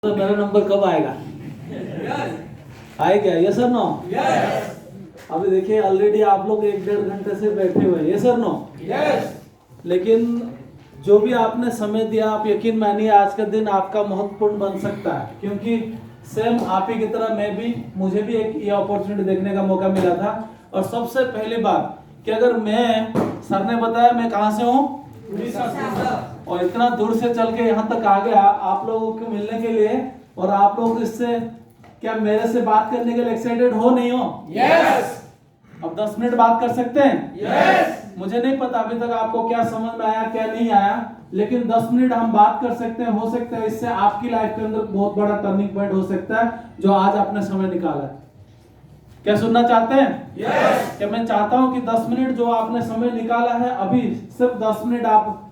तो मेरा नंबर कब आएगा? आएगा? Yes sir no? अभी देखिए ऑलरेडी आप लोग 1-1.5 घंटे से बैठे हुए हैं। Yes sir no? लेकिन जो भी आपने समय दिया, आप यकीन मानिए आज का दिन आपका महत्वपूर्ण बन सकता है, क्योंकि सेम आप ही की तरह मुझे भी एक ये अपॉर्चुनिटी देखने का मौका मिला था। और सबसे पहली बात कि अगर सर ने बताया मैं कहाँ से हूँ और इतना दूर से चल के यहाँ तक आ गया आप लोगों को मिलने के लिए, और आप लोग इससे क्या मेरे से बात करने के लिए एक्साइटेड हो नहीं हो? यस। अब 10 मिनट बात कर सकते हैं? यस। मुझे नहीं पता अभी तक आपको क्या समझ में आया क्या नहीं आया, लेकिन 10 मिनट हम बात कर सकते हैं। हो सकता है इससे आपकी लाइफ के अंदर बहुत बड़ा टर्निंग पॉइंट हो सकता है, जो आज आपने समय निकाला है। क्या सुनना चाहते हैं? यस। क्या मैं चाहता हूं कि 10 मिनट जो आपने समय निकाला है, अभी सिर्फ 10 मिनट आप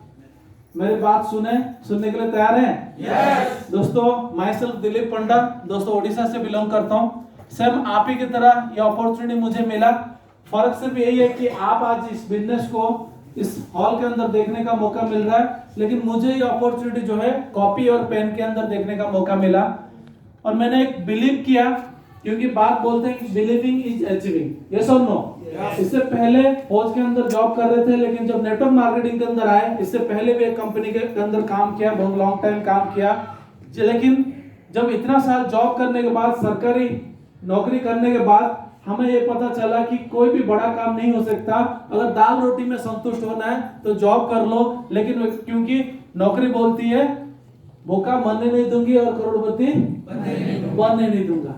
मेरी बात सुनने के लिए तैयार हैं? यस। दोस्तों, माई सेल्फ दिलीप पंडा, दोस्तों ओडिशा से बिलोंग करता हूँ। सेम आप ही की तरह ये अपॉर्चुनिटी मुझे मिला। फर्क सिर्फ यही है कि आप आज इस बिजनेस को इस हॉल के अंदर देखने का मौका मिल रहा है, लेकिन मुझे ये अपॉर्चुनिटी जो है कॉपी और पेन के अंदर देखने का मौका मिला। और मैंने एक बिलीव किया, क्योंकि बात बोलते हैं बिलीविंग इज अचीविंग। यस और नो? इससे पहले फौज के अंदर जॉब कर रहे थे, लेकिन जब नेटवर्क मार्केटिंग के अंदर आए, इससे पहले भी एक कंपनी के अंदर काम किया, बहुत लॉन्ग टाइम काम किया। लेकिन जब इतना साल जॉब करने के बाद, सरकारी नौकरी करने के बाद, हमें ये पता चला कि कोई भी बड़ा काम नहीं हो सकता। अगर दाल रोटी में संतुष्ट होना है तो जॉब कर लो, लेकिन क्योंकि नौकरी बोलती है भूखा मरने नहीं दूंगी और करोड़पति बनने नहीं दूंगा।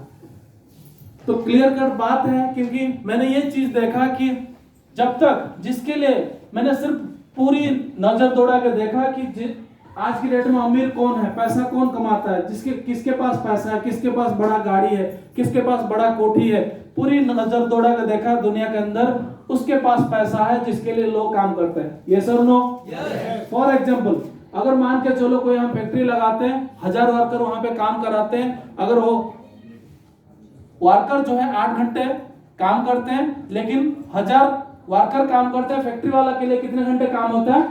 तो क्लियर कट बात है, क्योंकि मैंने ये चीज देखा कि जब तक जिसके लिए मैंने सिर्फ पूरी नजर दौड़ा के देखा कि आज की डेट में अमीर कौन है, पैसा कौन कमाता है, किसके पास पैसा है, किसके पास बड़ा गाड़ी है, किसके पास बड़ा कोठी है, पूरी नजर दौड़ा के देखा दुनिया के अंदर उसके पास पैसा है जिसके लिए लोग काम करते हैं। यस और नो? फॉर एग्जाम्पल, अगर मान के चलो कोई हम फैक्ट्री लगाते हैं, 1000 वर्कर वहां पे काम कराते हैं, अगर वो वर्कर जो है 8 घंटे काम करते हैं, लेकिन 1000 वर्कर काम करते हैं, फैक्ट्री वाला के लिए कितने घंटे काम होता है?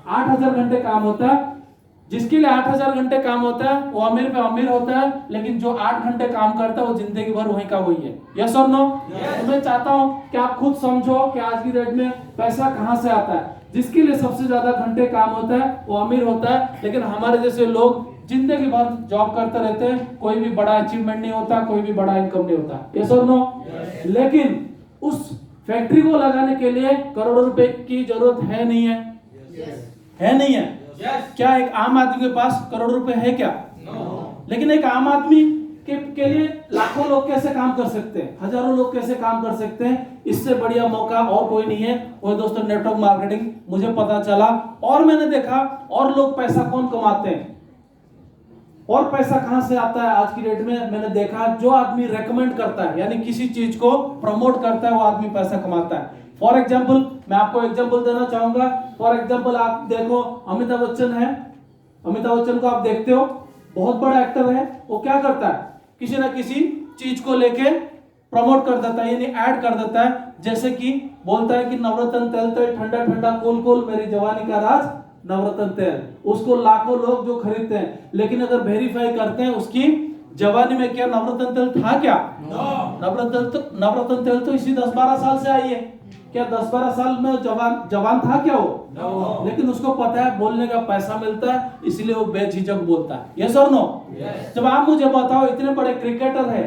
8000 घंटे काम होता है। जिसके लिए 8000 घंटे काम होता है वो अमीर पे अमीर होता है, लेकिन जो 8 घंटे काम करता है वो जिंदगी भर वही का वही है। यस और नो? तो मैं चाहता हूं कि आप खुद समझो कि आज की डेट में पैसा कहां से आता है। जिसके लिए सबसे ज्यादा घंटे काम होता है वो अमीर होता है, लेकिन हमारे जैसे लोग जिंदगी भर जॉब करते रहते हैं, कोई भी बड़ा अचीवमेंट नहीं होता, कोई भी बड़ा इनकम नहीं होता। यस और नो? लेकिन उस फैक्ट्री को लगाने के लिए करोड़ों रुपए की जरूरत है नहीं है? है नहीं है? क्या एक आम आदमी के पास करोड़ों रुपए है क्या? लेकिन एक आम आदमी के लिए लाखों लोग कैसे काम कर सकते हैं, हजारों लोग कैसे काम कर सकते हैं? इससे बढ़िया मौका और कोई नहीं है। वो दोस्तों नेटवर्क मार्केटिंग मुझे पता चला, और मैंने देखा और लोग पैसा कौन कमाते हैं और पैसा कहां से आता है आज की डेट में। मैंने देखा जो आदमी रेकमेंड करता है, यानी किसी चीज को प्रमोट करता है, वो आदमी पैसा कमाता है। फॉर एग्जाम्पल, मैं आपको एग्जाम्पल देना चाहूंगा। फॉर एग्जाम्पल, आप देखो अमिताभ बच्चन है, अमिताभ बच्चन को आप देखते हो, बहुत बड़ा एक्टर है। वो क्या करता है? किसी ना किसी चीज को लेके प्रमोट कर देता है, यानी ऐड कर देता है। जैसे कि बोलता है कि नवरत्न तेल तो ठंडा ठंडा कूल कूल, मेरी जवानी का राज नवरत्न तेल। उसको लाखों लोग जो खरीदते हैं, लेकिन अगर वेरीफाई करते हैं उसकी जवानी में क्या नवरत्न तेल था क्या? नवरत्न तेल तो इसी 10-12 साल से आई है। क्या 10-12 साल में जवान था क्या वो? लेकिन उसको पता है बोलने का पैसा मिलता है, इसलिए वो बेझिझक बोलता है। यस और नो? जब आप मुझे बताओ, इतने बड़े क्रिकेटर है,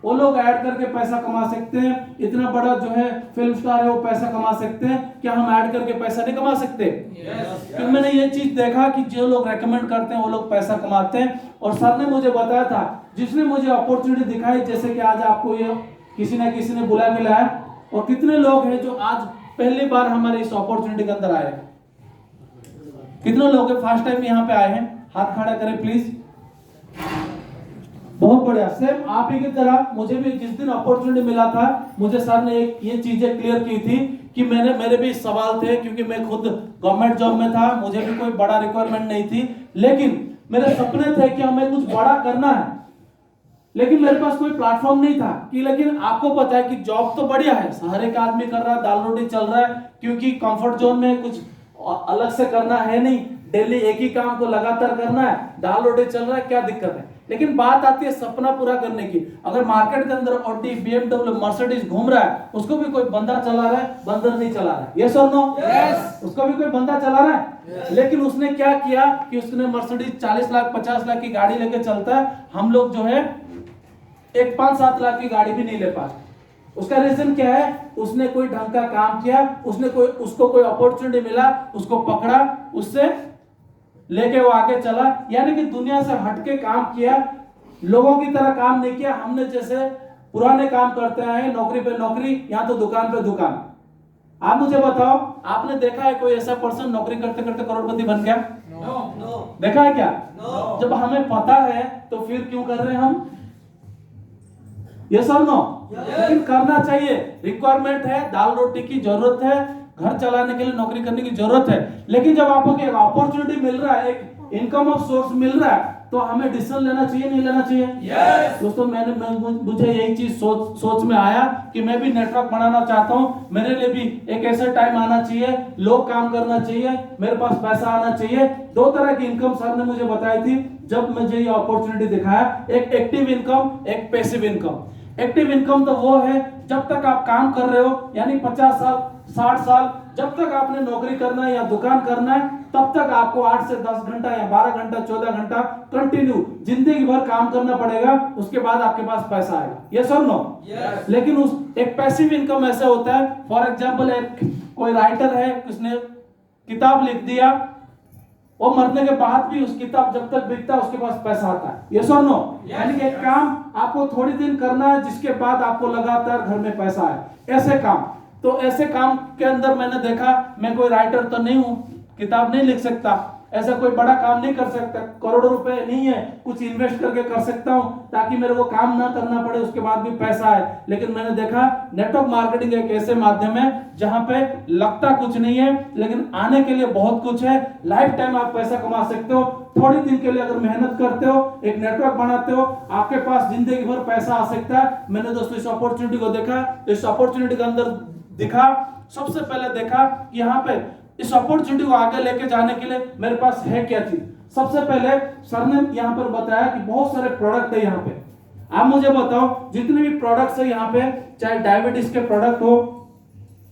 वो लोग ऐड करके पैसा कमा सकते हैं। इतना बड़ा जो है फिल्म स्टार है, वो पैसा कमा सकते हैं। क्या हम ऐड करके पैसा नहीं कमा सकते? क्योंकि मैंने ये चीज देखा कि जो लोग रेकमेंड करते हैं वो लोग पैसा कमाते हैं। और सर ने मुझे बताया था, जिसने मुझे अपॉर्चुनिटी दिखाई, जैसे कि आज आपको ये किसी ना किसी ने बुला के लाया। और कितने लोग हैं जो आज पहली बार हमारे इस अपॉर्चुनिटी के अंदर आए हैं? कितने लोग हैं फर्स्ट टाइम यहाँ पे आए हैं? हाथ खड़ा करें प्लीज। बहुत बढ़िया। सेम आप ही की तरह मुझे भी जिस दिन अपॉर्चुनिटी मिला था, मुझे सर ने ये चीजें क्लियर की थी कि मेरे भी सवाल थे, क्योंकि मैं खुद गवर्नमेंट जॉब में था, मुझे भी कोई बड़ा रिक्वायरमेंट नहीं थी, लेकिन मेरे सपने थे कि हमें कुछ बड़ा करना है, लेकिन मेरे पास कोई प्लेटफॉर्म नहीं था। कि लेकिन आपको पता है कि जॉब तो बढ़िया है, हर एक आदमी कर रहा है, दाल रोटी चल रहा है, क्योंकि कंफर्ट जोन में कुछ अलग से करना है नहीं, डेली एक ही काम को लगातार करना है, दाल रोटी चल रहा है, क्या दिक्कत है? लेकिन बात आती है सपना पूरा करने की। अगर मार्केट के अंदर ऑडी, BMW, मर्सिडीज घूम रहा है, उसको भी कोई बंदा चला रहा है, बंदर नहीं चला रहा है। यस और नो? Yes. उसको भी कोई बंदा चला रहा है। लेकिन उसने क्या किया कि उसने मर्सिडीज 40 लाख 50 लाख की गाड़ी लेके चलता है। हम लोग जो है एक 5-7 लाख की गाड़ी भी नहीं ले पाते। उसका रीजन क्या है? उसने कोई ढंग का काम किया, उसको कोई अपॉर्चुनिटी मिला, उसको पकड़ा, उससे लेके वो आगे चला। यानी कि दुनिया से हटके काम किया, लोगों की तरह काम नहीं किया। हमने जैसे पुराने काम करते हैं, नौकरी पे नौकरी, यहाँ तो दुकान पे दुकान। आप मुझे बताओ, आपने देखा है कोई ऐसा पर्सन नौकरी करते करते करोड़पति बन गया? No. देखा है क्या? No. जब हमें पता है तो फिर क्यों कर रहे हैं हम? ये सब नो। लेकिन करना चाहिए, रिक्वायरमेंट है, दाल रोटी की जरूरत है, घर चलाने के लिए नौकरी करने की जरूरत है। लेकिन जब आपको एक अपॉर्चुनिटी मिल रहा है, एक इनकम ऑफ सोर्स मिल रहा है, तो हमें डिसीजन लेना चाहिए, नहीं लेना चाहिए? Yes. दोस्तों मुझे यही चीज सोच में आया कि मैं भी नेटवर्क बनाना चाहता हूँ। मेरे लिए भी एक ऐसा टाइम आना चाहिए, लोग काम करना चाहिए, मेरे पास पैसा आना चाहिए। 2 तरह की इनकम सर ने मुझे बताई थी जब मुझे ये अपॉर्चुनिटी दिखाया, एक एक्टिव इनकम, एक पैसिव इनकम। एक्टिव इनकम तो वो है जब तक आप काम कर रहे हो, यानी 50 साल 60 साल जब तक आपने नौकरी करना है या दुकान करना है, तब तक आपको 8 से 10 घंटा या 12 घंटा 14 घंटा कंटिन्यू जिंदगी भर काम करना पड़ेगा। उसके बाद आपके पास पैसा आएगा। यस और नो? Yes. लेकिन उस एक पैसिव इनकम ऐसा होता है, फॉर एग्जाम्पल एक कोई राइटर है, उसने किताब लिख दिया, वो मरने के बाद भी उस किताब जब तक बिकता है उसके पास पैसा आता है। यस और नो? यानी कि एक काम आपको थोड़ी दिन करना है, जिसके बाद आपको लगातार घर में पैसा है। ऐसे काम, तो ऐसे काम के अंदर मैंने देखा, मैं कोई राइटर तो नहीं हूं, किताब नहीं लिख सकता, ऐसा कोई बड़ा काम नहीं कर सकता, करोड़ों रुपए नहीं है, कुछ इन्वेस्ट करके कर सकता हूं ताकि मेरे को काम ना करना पड़े, उसके बाद भी पैसा है। लेकिन मैंने देखा नेटवर्क मार्केटिंग एक ऐसे माध्यम है जहां पे लगता कुछ नहीं है, लेकिन आने के लिए बहुत कुछ है। लाइफ टाइम आप पैसा कमा सकते हो। थोड़ी दिन के लिए अगर मेहनत करते हो, एक नेटवर्क बनाते हो, आपके पास जिंदगी भर पैसा आ सकता है। मैंने दोस्तों इस अपॉर्चुनिटी को देखा, इस अपॉर्चुनिटी के अंदर दिखा, सबसे पहले देखा कि यहाँ पे इस अपॉर्चुनिटी को आगे लेके जाने के लिए मेरे पास है क्या चीज। सबसे पहले सर ने यहाँ पर बताया कि बहुत सारे प्रोडक्ट है यहाँ पे। आप मुझे बताओ, जितने भी प्रोडक्ट्स है यहाँ पे, चाहे डायबिटीज के प्रोडक्ट हो,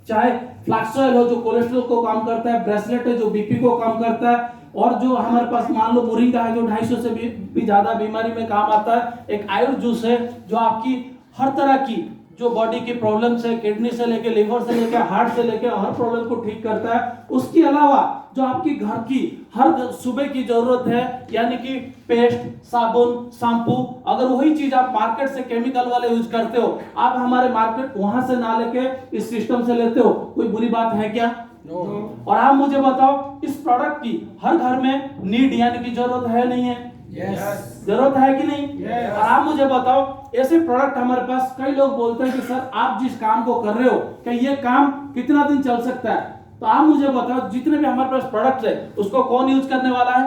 चाहे फ्लैक्स ऑयल हो जो कोलेस्ट्रॉल को कम करता है, ब्रेसलेट है जो बीपी को कम करता है, और जो हमारे पास मान लो मोरिंगा है जो 250 से भी ज्यादा बीमारी में काम आता है, एक आयुर्वेद जूस है जो आपकी हर तरह की जो बॉडी की प्रॉब्लम्स है, किडनी से लेके लिवर से लेके हार्ट से लेके हर प्रॉब्लम को ठीक करता है। उसके अलावा जो आपकी घर की हर सुबह की जरूरत है, यानी कि पेस्ट, साबुन, शैम्पू, अगर वही चीज आप मार्केट से केमिकल वाले यूज करते हो, आप हमारे मार्केट वहां से ना लेके इस सिस्टम से लेते हो, कोई बुरी बात है क्या? No. और आप मुझे बताओ, इस प्रोडक्ट की हर घर में नीड यानी कि जरूरत है नहीं है? Yes. जरूरत है कि नहीं? Yes. और आप मुझे बताओ, ऐसे प्रोडक्ट हमारे पास, कई लोग बोलते हैं कि सर आप जिस काम को कर रहे हो क्या ये काम कितना दिन चल सकता है? तो आप मुझे बताओ, जितने भी हमारे पास प्रोडक्ट है उसको कौन यूज करने वाला है?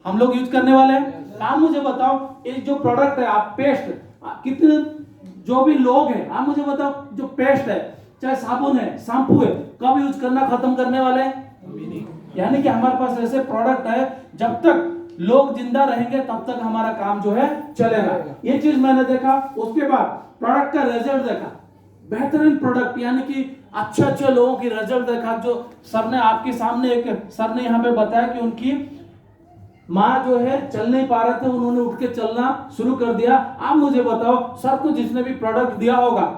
हम लोग यूज करने वाले हैं। आप मुझे बताओ, ये जो प्रोडक्ट है, आप पेस्ट, कितने जो भी लोग हैं, आप मुझे बताओ, जो पेस्ट है, चाहे साबुन है, शैम्पू है, कब यूज करना खत्म करने वाले हैं? यानी कि हमारे पास ऐसे प्रोडक्ट है, जब तक लोग जिंदा रहेंगे तब तक हमारा काम जो है चलेगा। ये चीज मैंने देखा। उसके बाद प्रोडक्ट का रिजल्ट देखा, बेहतरीन प्रोडक्ट, यानी कि अच्छे लोगों की रिजल्ट देखा। जो सर ने आपके सामने, एक सर ने यहाँ पे बताया कि उनकी माँ जो है चल नहीं पा रहे थे, उन्होंने उठ के चलना शुरू कर दिया। आप मुझे बताओ, सर को जिसने भी प्रोडक्ट दिया होगा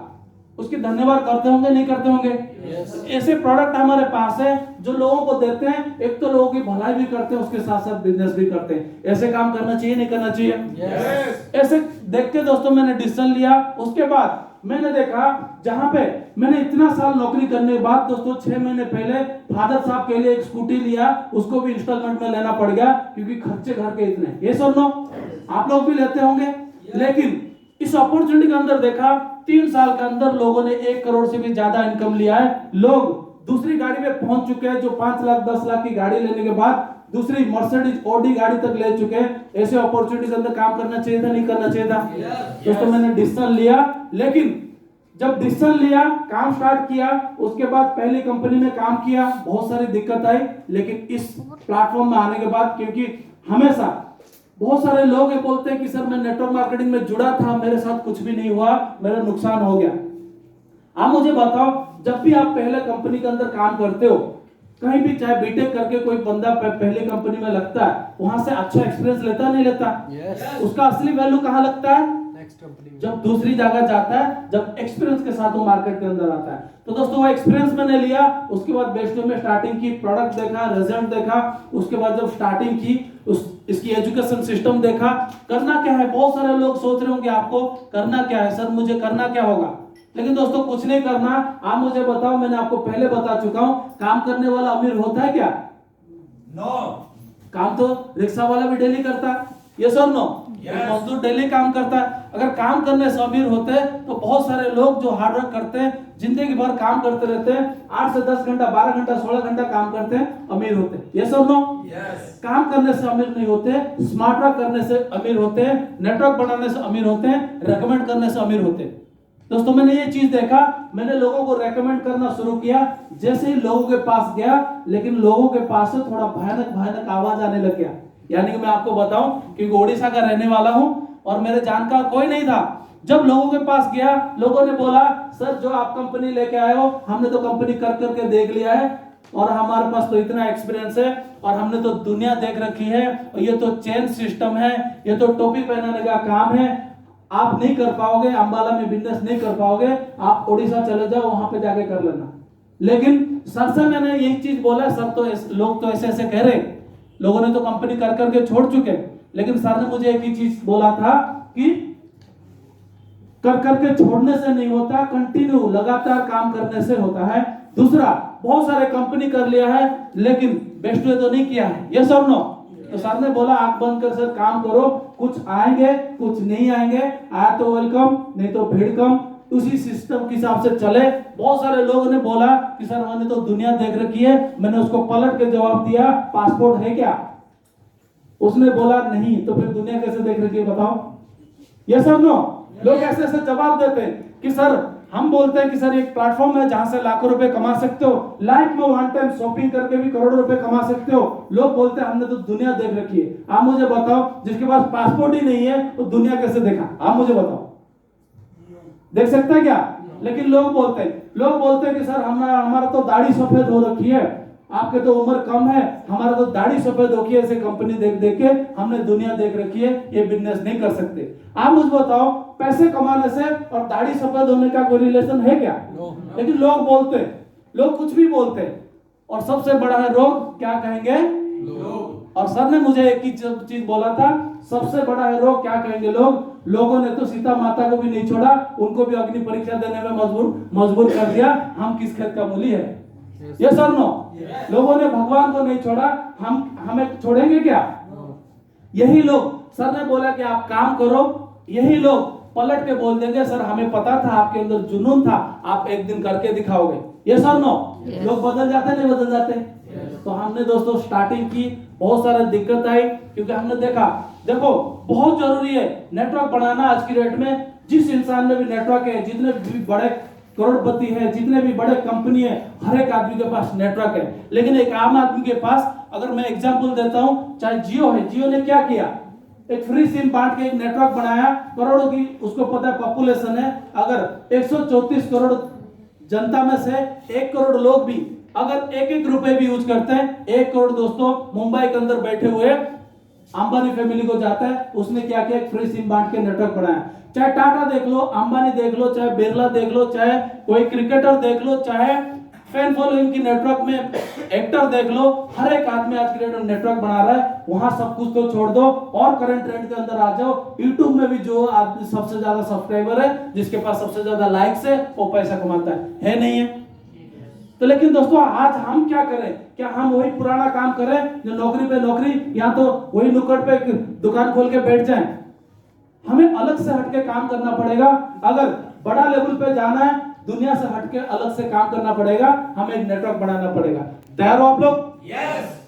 उसके धन्यवाद करते होंगे, नहीं करते होंगे? Yes. ऐसे प्रोडक्ट हमारे पास है जो लोगों को देते हैं, एक तो लोगों की भलाई भी करते हैं, उसके साथ साथ बिजनेस भी करते हैं। ऐसे काम करना चाहिए, नहीं करना चाहिए? Yes. ऐसे देख के दोस्तों मैंने डिसीजन लिया। उसके बाद मैंने देखा, जहां पे मैंने इतना साल नौकरी करने के बाद दोस्तों 6 महीने पहले फादर साहब के लिए एक स्कूटी लिया, उसको भी इंस्टॉलमेंट में लेना पड़ गया क्योंकि खर्चे घर के इतने। ये सब नो, आप लोग भी लेते होंगे। लेकिन इस अपॉर्चुनिटी के अंदर देखा, 3 साल के अंदर लोगों ने 1 करोड़ से भी ज्यादा इनकम लिया है। लोग दूसरी गाड़ी में पहुंच चुके हैं, जो 5 लाख 10 लाख की गाड़ी लेने के बाद दूसरी मर्सिडीज ऑडी गाड़ी तक ले चुके हैं। ऐसे अपॉर्चुनिटी के अंदर काम करना चाहिए था, नहीं करना चाहिए था? दोस्तों मैंने डिसीजन लिया। लेकिन जब डिसीजन लिया, काम स्टार्ट किया, उसके बाद पहली कंपनी में काम किया, बहुत सारी दिक्कत आई। लेकिन इस प्लेटफॉर्म में आने के बाद, क्योंकि हमेशा बहुत सारे लोग ये बोलते हैं कि सर मैं नेटवर्क मार्केटिंग में जुड़ा था, मेरे साथ कुछ भी नहीं हुआ, मेरा नुकसान हो गया। आप मुझे बताओ, जब भी आप पहले कंपनी के अंदर काम करते हो, कहीं भी चाहे बीटेक करके कोई बंदा पहले कंपनी में लगता है, वहां से अच्छा एक्सपीरियंस लेता नहीं लेता? उसका असली वैल्यू कहाँ लगता है? जब दूसरी जगह जाता है, जब एक्सपीरियंस के साथ वो मार्केट के अंदर आता है। तो दोस्तों वो एक्सपीरियंस मैंने लिया, उसके बाद बेस्टो में स्टार्टिंग की, प्रोडक्ट देखा, रिजल्ट देखा, उसके बाद जब स्टार्टिंग की इसकी एजुकेशन सिस्टम देखा। करना क्या है? बहुत सारे लोग सोच रहे होंगे आपको करना क्या है, सर मुझे करना क्या होगा? लेकिन दोस्तों कुछ नहीं करना। आप मुझे बताओ, मैंने आपको पहले बता चुका हूं, काम करने वाला अमीर होता है क्या? नो। काम तो रिक्शा वाला भी डेली करता है, यस और नो? मजदूर डेली काम करता है। अगर काम करने से अमीर होते तो बहुत सारे लोग जो हार्ड वर्क करते हैं, जिंदगी भर काम करते रहते हैं, 8 से 10 घंटा, 12 घंटा, 16 घंटा काम करते हैं, अमीर होते हैं, यस और नो? काम करने से अमीर नहीं होते, स्मार्ट वर्क करने से अमीर होते हैं, नेटवर्क बनाने से अमीर होते हैं, रेकमेंड करने से अमीर होते हैं। दोस्तों मैंने ये चीज देखा, मैंने लोगों को रेकमेंड करना शुरू किया, जैसे ही लोगों के पास गया, लेकिन लोगों के पास से थोड़ा भयानक भयानक आवाज आने लग गया। यानी कि मैं आपको बताऊं, क्योंकि ओडिशा का रहने वाला हूं और मेरे जानकार कोई नहीं था। जब लोगों के पास गया, लोगों ने बोला, सर जो आप कंपनी लेके आए हो, हमने तो कंपनी कर करके देख लिया है और हमारे पास तो इतना एक्सपीरियंस है और हमने तो दुनिया देख रखी है, और ये तो चेन सिस्टम है, ये तो टोपी पहनाने का काम है, आप नहीं कर पाओगे, अंबाला में बिजनेस नहीं कर पाओगे, आप ओडिशा चले जाओ, वहां पे जाके कर लेना। लेकिन सर से मैंने यही चीज बोला, सर तो लोग तो ऐसे ऐसे कह रहे, लोगों ने तो कंपनी कर करके छोड़ चुके, लेकिन सर ने मुझे एक ही चीज बोला था कि कर करके छोड़ने से नहीं होता, कंटिन्यू लगातार काम करने से होता है। दूसरा, बहुत सारे कंपनी कर लिया है लेकिन बेस्ट वे तो नहीं किया है, यस और नो? तो सर ने बोला आंख बंद कर सर काम करो, कुछ आएंगे कुछ नहीं आएंगे, आया तो वेलकम, नहीं तो भीड़ कम, उसी सिस्टम के हिसाब से चले। बहुत सारे लोगों ने बोला कि सर मैंने तो दुनिया देख रखी है। मैंने उसको पलट के जवाब दिया, पासपोर्ट है क्या? उसने बोला नहीं। तो फिर दुनिया कैसे देख रखी है बताओ? यस और नो? लोग ऐसे ऐसे जवाब देते हैं कि सर, हम बोलते हैं कि सर एक प्लेटफॉर्म है जहां से लाखों रुपए कमा सकते हो, लाइफ में वन टाइम शॉपिंग करके भी करोड़ों रुपए कमा सकते हो। लोग बोलते हैं हमने तो दुनिया देख रखी है। आप मुझे बताओ, जिसके पास पासपोर्ट ही नहीं है वो दुनिया कैसे देखा? आप मुझे बताओ, देख सकता है क्या? लेकिन लोग बोलते हैं कि सर हमारा तो दाढ़ी सफेद हो रखी है, आपके तो उम्र कम है, हमारा तो दाढ़ी सफेद हो रखी है, ऐसे कंपनी देख देख के हमने दुनिया देख रखी है, ये बिजनेस नहीं कर सकते। आप मुझे बताओ, पैसे कमाने से और दाढ़ी सफेद होने का कोई रिलेशन है क्या? लेकिन लोग बोलते हैं, लोग कुछ भी बोलते हैं, और सबसे बड़ा है रोग, क्या कहेंगे? लोग। और सर ने मुझे एक ही चीज बोला था, सबसे बड़ा है रोग, क्या कहेंगे लोग? लोगों ने तो सीता माता को भी नहीं छोड़ा, उनको भी अग्नि परीक्षा देने में मजबूर कर दिया। हम किस खेत का मूली है? यस और नो? लोगों ने भगवान को नहीं छोड़ा, हमें छोड़ेंगे क्या? यही लोग, सर ने बोला कि आप काम करो, यही लोग पलट के बोल देंगे सर हमें पता था आपके अंदर जुनून था, आप एक दिन करके दिखाओगे। यस और नो? लोग बदल जाते नहीं बदल जाते? तो हमने दोस्तों स्टार्टिंग की, बहुत सारे दिक्कत आई, क्योंकि हमने देखो बहुत जरूरी है नेटवर्क बनाना आज की डेट में। जिस इंसान में भी नेटवर्क है, जितने भी बड़े करोड़पति है, जितने भी बड़े कंपनी है, हर एक आदमी के पास नेटवर्क है। लेकिन एक आम आदमी के पास, अगर मैं एग्जांपल देता हूं, चाहे जियो है, जियो ने क्या किया? एक फ्री सिम बांट के एक नेटवर्क बनाया, करोड़ों की उसको पता है पॉपुलेशन है, अगर 134 करोड़ जनता में से 1 करोड़ लोग भी अगर एक रुपए भी यूज करते हैं, 1 करोड़ दोस्तों मुंबई के अंदर बैठे हुए अंबानी फैमिली को जाता है। उसने क्या किया? एक फ्री सिम बांट के नेटवर्क बनाया। चाहे टाटा देख लो, अंबानी देख लो, चाहे बिरला देख लो, चाहे कोई क्रिकेटर देख लो, चाहे फैन फॉलोइंग की नेटवर्क में एक्टर देख लो, हर एक आदमी आज के डेट में नेटवर्क बना रहा है। वहां सब कुछ तो छोड़ दो और करंट ट्रेंड के अंदर आ जाओ। यूट्यूब में भी जो आदमी सबसे ज्यादा सब्सक्राइबर है, जिसके पास सबसे ज्यादा लाइक्स है, वो पैसा कमाता है नहीं है? तो लेकिन दोस्तों आज हम क्या करें? क्या हम वही पुराना काम करें जो नौकरी पे नौकरी, या तो वही नुक्कड़ पे दुकान खोल के बैठ जाएं? हमें अलग से हटके काम करना पड़ेगा। अगर बड़ा लेवल पे जाना है, दुनिया से हटके अलग से काम करना पड़ेगा, हमें एक नेटवर्क बनाना पड़ेगा। तैयार हो आप लोग? यस।